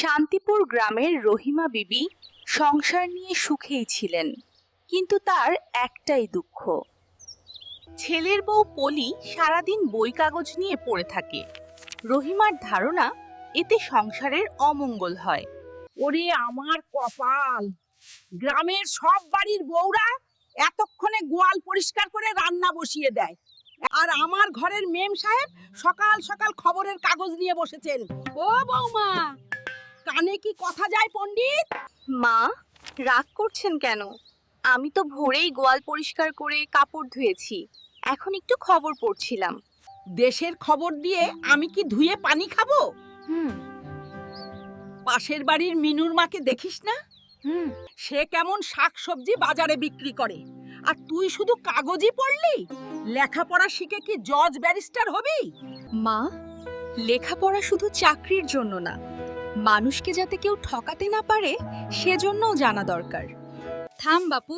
শান্তিপুর গ্রামের রহিমা বিবি সংসার নিয়ে সুখেই ছিলেন, কিন্তু তার একটাই দুঃখ। ছেলের বউ পলি সারাদিন বই কাগজ নিয়ে পড়ে থাকে। রহিমার ধারণা এতে সংসারের অমঙ্গল হয়। ওরে আমার কপাল, গ্রামের সব বাড়ির বউরা এতক্ষণে গোয়াল পরিষ্কার করে রান্না বসিয়ে দেয়, আর আমার ঘরের মেম সাহেব সকাল সকাল খবরের কাগজ নিয়ে বসেছেন। ও বৌমা, কানে কি কথা যায় পণ্ডিত? মা, রাগ করছেন কেন? আমি তো ভোরেই গোয়াল পরিষ্কার করে কাপড় ধুয়েছি, এখন একটু খবর পড়ছিলাম। দেশের খবর দিয়ে আমি কি ধুয়ে পানি খাবো? পাশের বাড়ির মিনুর মাকে দেখিস না? সে কেমন শাকসবজি বাজারে বিক্রি করে, আর তুই শুধু কাগজই পড়লি? লেখাপড়া শিখে কি জজ ব্যারিস্টার হবি? মা, লেখাপড়া শুধু চাকরির জন্য না, মানুষকে যাতে কেউ ঠকাতে না পারে সেজন্যও জানা দরকার। থাম বাপু,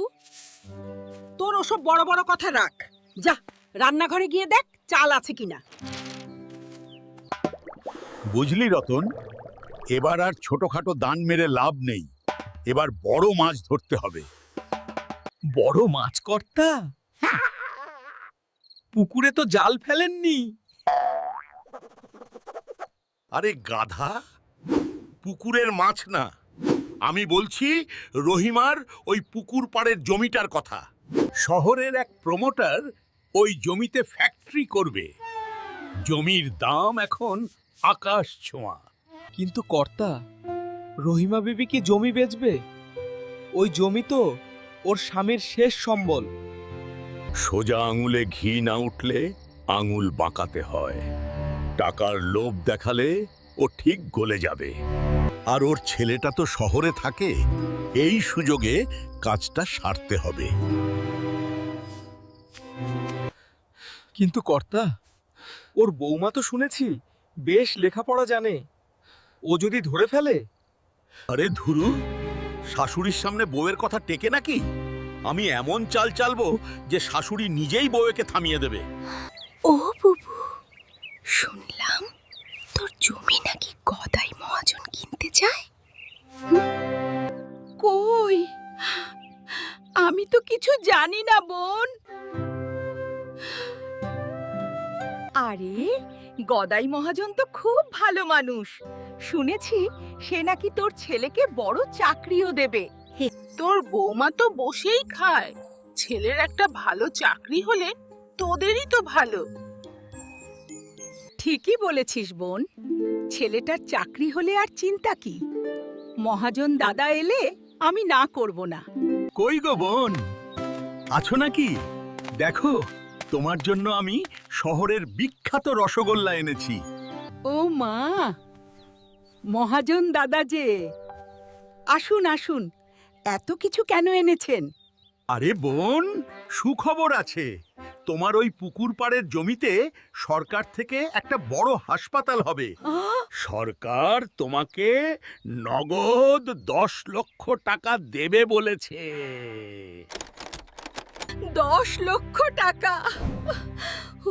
তোর ওসব বড় বড় কথা রাখ, যা রান্নাঘরে গিয়ে দেখ চাল আছে কিনা। বুঝলি রতন, এবার আর ছোটখাটো দান মেরে লাভ নেই, এবার বড় মাছ ধরতে হবে। বড় মাছ কর্তা, পুকুরে তো জাল ফেলেননি। আরে গাধা, পুকুরের মাছ না, আমি বলছি রহিমার ওই পুকুর পাড়ের জমিটার কথা। শহরের এক প্রমোটার ওই জমিতে ফ্যাক্টরি করবে। জমির দাম এখন আকাশ ছোঁয়া। কিন্তু কর্তা, রহিমা বিবি কি জমি বেচবে? ওই জমি তো ওর স্বামীর শেষ সম্বল। সোজা আঙুলে ঘি না উঠলে আঙুল বাঁকাতে হয়। টাকার লোভ দেখালে ও ঠিক গলে যাবে। আর ওর ছেলেটা তো শহরে থাকে, এই সুযোগে কাজটা সারতে হবে। কিন্তু কর্তা, ওর বৌমা তো শুনেছি বেশ লেখাপড়া জানে, ও যদি ধরে ফেলে? আরে ধুরু, শাশুড়ির সামনে বউয়ের কথা টেকে নাকি? আমি এমন চাল চালবো যে শাশুড়ি নিজেই বউকে থামিয়ে দেবে। ও বুবু, শুনলাম তোর জমি নাকি গদাই মহাজন কিনতে চায়। কই, আমি তো কিছু জানি না বোন। আরে, গদাই মহাজন তো খুব ভালো মানুষ, শুনেছি সে নাকি তোর ছেলেকে বড় চাকরিও দেবে। তোর বৌমা তো বসেই খায়, ছেলের একটা ভালো চাকরি হলে তোদেরই তো ভালো। ঠিকই বলেছিস বোন, ছেলেটার চাকরি হলে আর চিন্তা কি। মহাজন দাদা এলে আমি না করব না। কই গো বোন, আছো নাকি? দেখো, তোমার জন্য আমি শহরের বিখ্যাত রসগোল্লা এনেছি। ও মা, মহাজন দাদা যে, আসুন আসুন, এত কিছু কেন এনেছেন? আরে বোন, সুখবর আছে। তোমার ওই পুকুর পাড়ের জমিতে সরকার থেকে একটা বড় হাসপাতাল হবে। সরকার তোমাকে নগদ 10 লক্ষ টাকা দেবে বলেছে। 10 লক্ষ টাকা?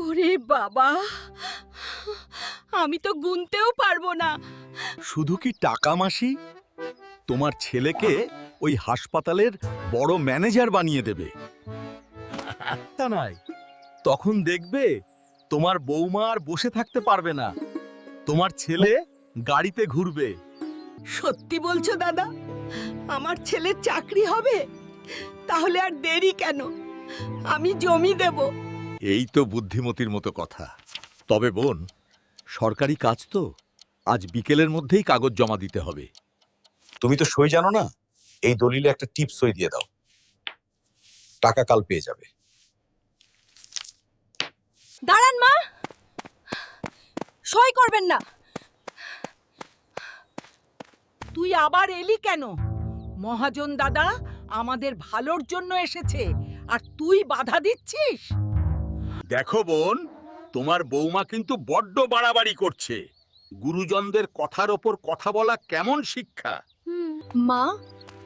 ওরে বাবা, আমি তো গুনতেও পারবো না। শুধু কি টাকা মাসি, তোমার ছেলেকে ওই হাসপাতালের বড় ম্যানেজার বানিয়ে দেবে। তা নাই, তখন দেখবে তোমার বৌমা আর বসে থাকতে পারবে না, তোমার ছেলে গাড়িতে ঘুরবে। সত্যি বলছো দাদা? আমার ছেলের চাকরি হবে? তাহলে আর দেরি কেন, আমি জমি দেব। এই তো বুদ্ধিমতির মতো কথা। তবে বোন, সরকারি কাজ তো, আজ বিকেলের মধ্যেই কাগজ জমা দিতে হবে। তুমি তো সই জানো না, এই দলিলে একটা টিপ সই দিয়ে দাও, টাকা কাল পেয়ে যাবে। দাঁড়ান মা, সই করবেন না। তুই আবার এলি কেন? মহাজন দাদা আমাদের ভালোর জন্য এসেছে, আর তুই বাধা দিচ্ছিস? দেখো বোন, তোমার বৌমা কিন্তু বড্ড বাড়াবাড়ি করছে। গুরুজনদের কথার ওপর কথা বলা কেমন শিক্ষা? মা,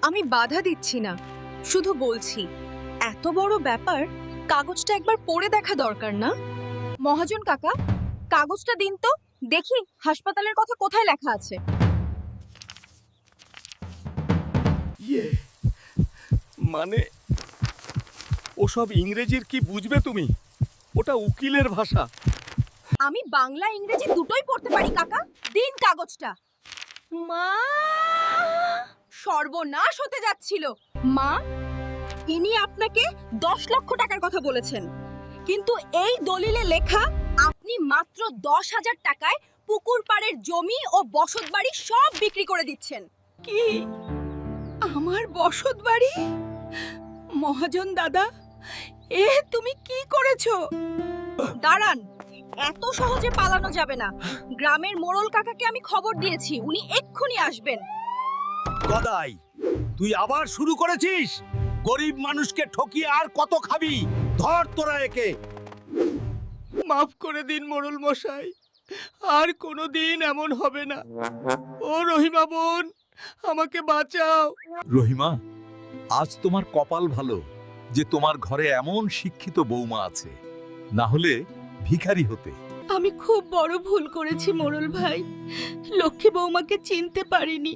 আমি বাধা দিচ্ছি না, শুধু বলছি এত বড় ব্যাপার, কাগজটা একবার পড়ে দেখা দরকার না? মহাজন কাকা, কাগজটা দিন তো, দেখি হাসপাতালের কথা কোথায় লেখা আছে। মানে ওসব ইংরেজির কি বুঝবে তুমি? ওটা উকিলের ভাষা। আমি বাংলা ইংরেজি দুটোই পড়তে পারি কাকা। দিন কাগজটা। মা, সর্বনাশ হতে যাচ্ছিল। মা, ইনি আপনাকে 10 লক্ষ টাকার কথা বলেছেন, কিন্তু এই দলিলে লেখা আপনি মাত্র 10,000 টাকায় পুকুর পাড়ের জমি ও বসতবাড়ি সব বিক্রি করে দিচ্ছেন। কি আমার বসত বাড়ি? মহাজন দাদা, এ তুমি কি করেছো? দাঁড়ান, এত সহজে পালানো যাবে না। গ্রামের মোড়ল কাকাকে আমি খবর দিয়েছি, উনি এক্ষুনি আসবেন। গদাই, তুই আবার শুরু করেছিস? গরিব মানুষকে ঠকিয়ে আর কত খাবি? ধর তোরা একে। মাফ করে দিন মোড়ল মশাই, আর কোনোদিন এমন হবে না। ও রহিমা বোন, আমাকে বাঁচাও। রহিমা, আজ তোমার কপাল ভালো যে তোমার ঘরে এমন শিক্ষিত বৌমা আছে, না হলে ভিখারি হতে। আমি খুব বড় ভুল করেছি মোড়ল ভাই, লক্ষ্মী বৌমাকে চিনতে পারিনি।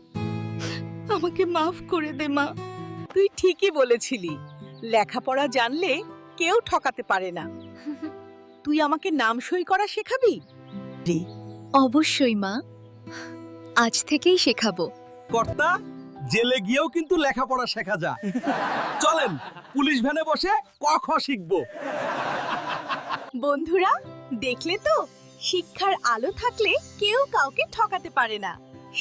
আমাকে মাফ করে দে মা। তুই ঠিকই বলেছিলি, লেখাপড়া জানলে কেউ ঠকাতে পারে না। তুই আমাকে নাম সই করা শেখাবি? অবশ্যই মা, আজ থেকেই শেখাবো। কর্তা, জেলে গিয়েও কিন্তু লেখাপড়া শেখা যায়। চলেন পুলিশ ভ্যানে বসে ক খ শিখবো। বন্ধুরা, দেখলে তো, শিক্ষার আলো থাকলে কেউ কাউকে ঠকাতে পারে না।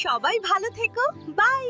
সবাই ভালো থেকো, বাই।